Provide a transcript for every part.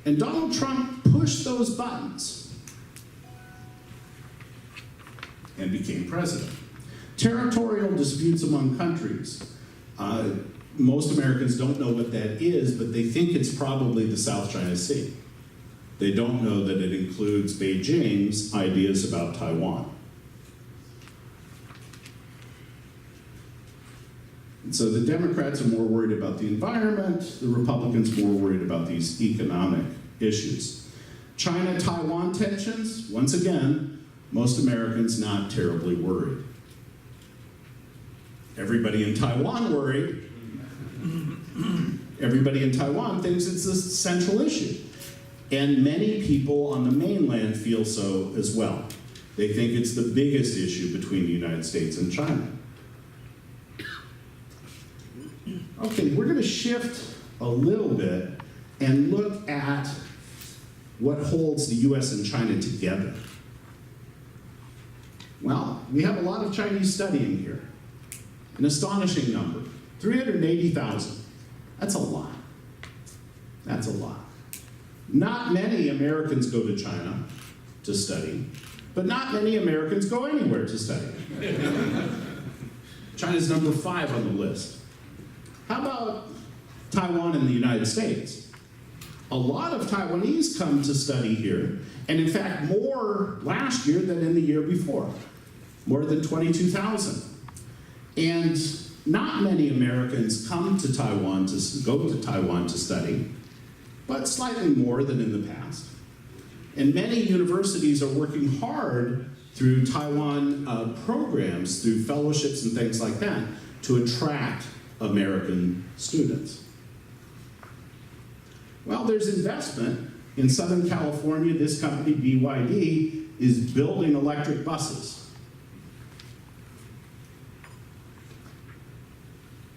And Donald Trump pushed those buttons and became president. Territorial disputes among countries. Most Americans don't know what that is, but they think it's probably the South China Sea. They don't know that it includes Beijing's ideas about Taiwan. And so the Democrats are more worried about the environment, the Republicans more worried about these economic issues. China-Taiwan tensions, once again, most Americans not terribly worried. Everybody in Taiwan worried. Everybody in Taiwan thinks it's a central issue. And many people on the mainland feel so as well. They think it's the biggest issue between the United States and China. Okay, we're going to shift a little bit and look at what holds the US and China together. Well, we have a lot of Chinese studying here. An astonishing number, 380,000. That's a lot. That's a lot. Not many Americans go to China to study, but not many Americans go anywhere to study. China's number 5 on the list. How about Taiwan and the United States? A lot of Taiwanese come to study here, and in fact more last year than in the year before, more than 22,000. And not many Americans come to Taiwan to go to Taiwan to study, but slightly more than in the past. And many universities are working hard through Taiwan programs, through fellowships and things like that, to attract American students. Well, there's investment. In Southern California, this company, BYD, is building electric buses.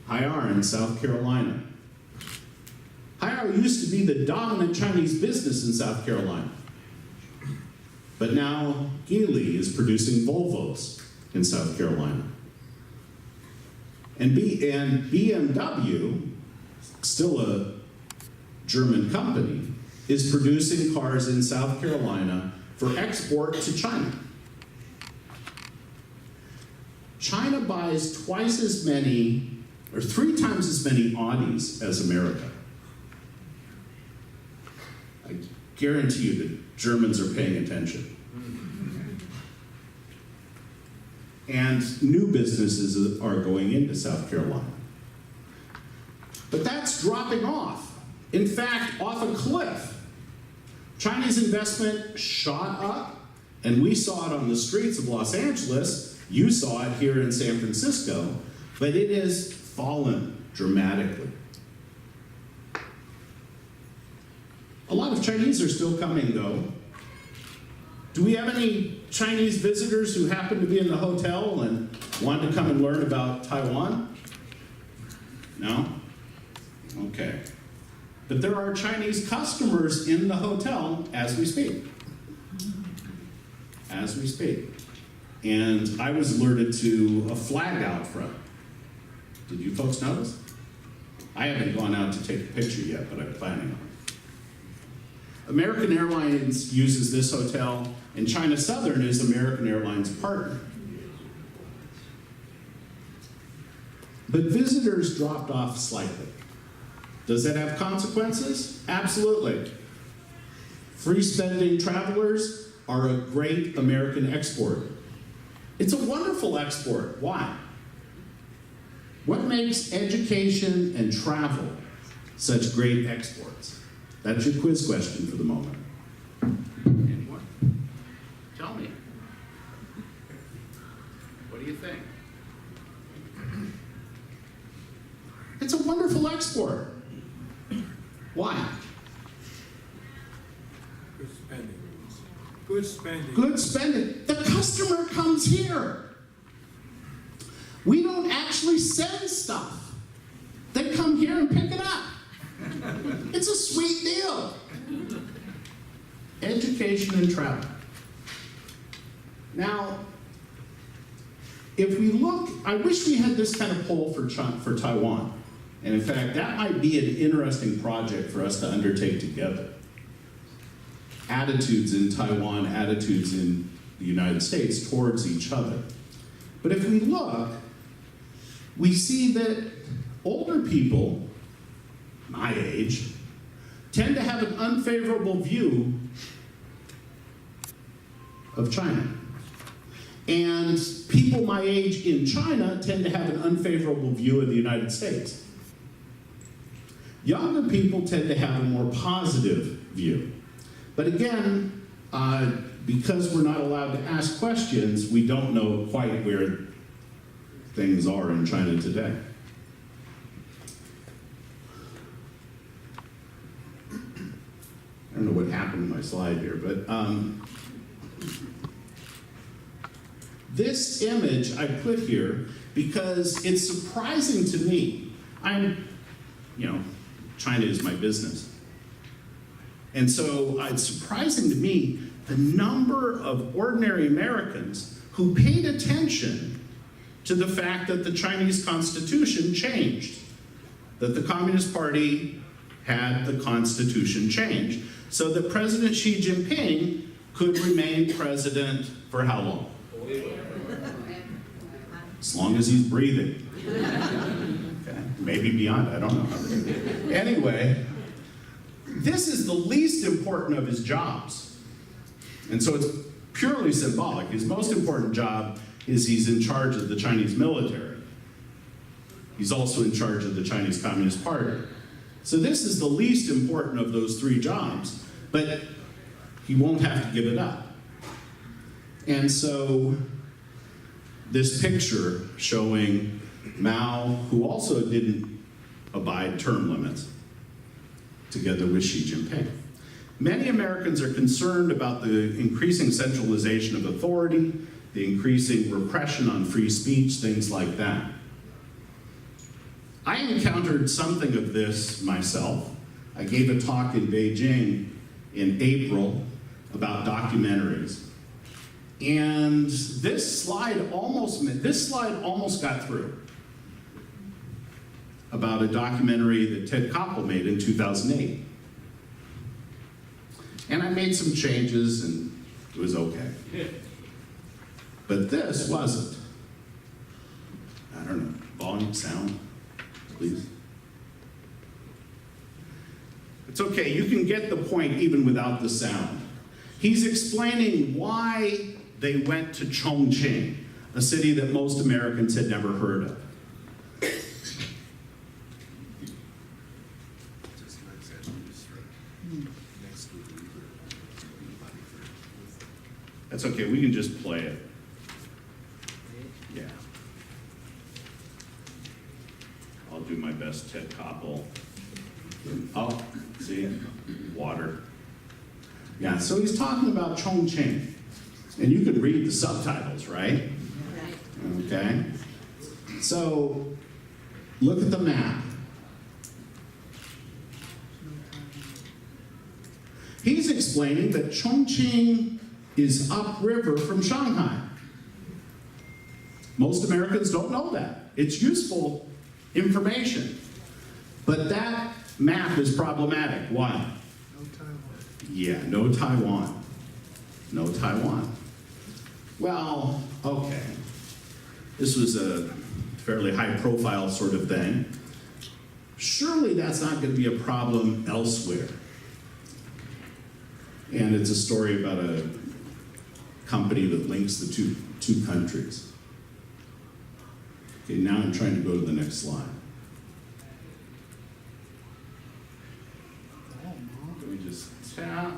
Haier in South Carolina. Haier used to be the dominant Chinese business in South Carolina. But now Geely is producing Volvos in South Carolina. And BMW, still a German company, is producing cars in South Carolina for export to China. China buys twice as many, or 3 times as many Audis as America. I guarantee you that Germans are paying attention. And new businesses are going into South Carolina. But that's dropping off. In fact, off a cliff. China's investment shot up, and we saw it on the streets of Los Angeles. You saw it here in San Francisco, but it has fallen dramatically. A lot of Chinese are still coming, though. Do we have any Chinese visitors who happen to be in the hotel and want to come and learn about Taiwan? No? Okay. But there are Chinese customers in the hotel as we speak. As we speak. And I was alerted to a flag out front. Did you folks notice? I haven't gone out to take a picture yet, but I'm planning on it. American Airlines uses this hotel, and China Southern is American Airlines' partner. But visitors dropped off slightly. Does that have consequences? Absolutely. Free spending travelers are a great American export. It's a wonderful export. Why? What makes education and travel such great exports? That's your quiz question for the moment. Anyone? Tell me. What do you think? It's a wonderful export. Why? Good spending. Good spending. Good spending. The customer comes here. We don't actually send stuff. They come here and pick it up. It's a sweet deal. Education and travel. Now, if we look, I wish we had this kind of poll for Taiwan. And in fact, that might be an interesting project for us to undertake together. attitudes in Taiwan, attitudes in the United States towards each other. But if we look, we see that older people, my age, tend to have an unfavorable view of China. And people my age in China tend to have an unfavorable view of the United States. Younger people tend to have a more positive view. But again, because we're not allowed to ask questions, we don't know quite where things are in China today. I don't know what happened to my slide here, but this image I put here because it's surprising to me. China is my business. And so it's surprising to me the number of ordinary Americans who paid attention to the fact that the Chinese Constitution changed, that the Communist Party had the Constitution changed, so that President Xi Jinping could remain president for how long? As long as he's breathing. Okay. Maybe beyond, I don't know. Anyway, this is the least important of his jobs. And so it's purely symbolic. His most important job is he's in charge of the Chinese military. He's also in charge of the Chinese Communist Party. So this is the least important of those three jobs, but he won't have to give it up. And so this picture showing Mao, who also didn't abide term limits, together with Xi Jinping. Many Americans are concerned about the increasing centralization of authority, the increasing repression on free speech, things like that. I encountered something of this myself. I gave a talk in Beijing in April about documentaries. And this slide almost got through about a documentary that Ted Koppel made in 2008. And I made some changes and it was okay. But this wasn't. I don't know, volume, sound, please. It's okay, you can get the point even without the sound. He's explaining why they went to Chongqing, a city that most Americans had never heard of. That's okay, we can just play it. Yeah. I'll do my best, Ted Koppel. Oh, see, water. Yeah, so he's talking about Chongqing. And you can read the subtitles, right? Okay. So, look at the map. He's explaining that Chongqing is upriver from Shanghai. Most Americans don't know that. It's useful information. But that map is problematic. Why? No Taiwan. Yeah, no Taiwan. No Taiwan. Well, okay. This was a fairly high-profile sort of thing. Surely that's not going to be a problem elsewhere. And it's a story about a company that links the two countries. Okay, now I'm trying to go to the next slide. Let me just tap.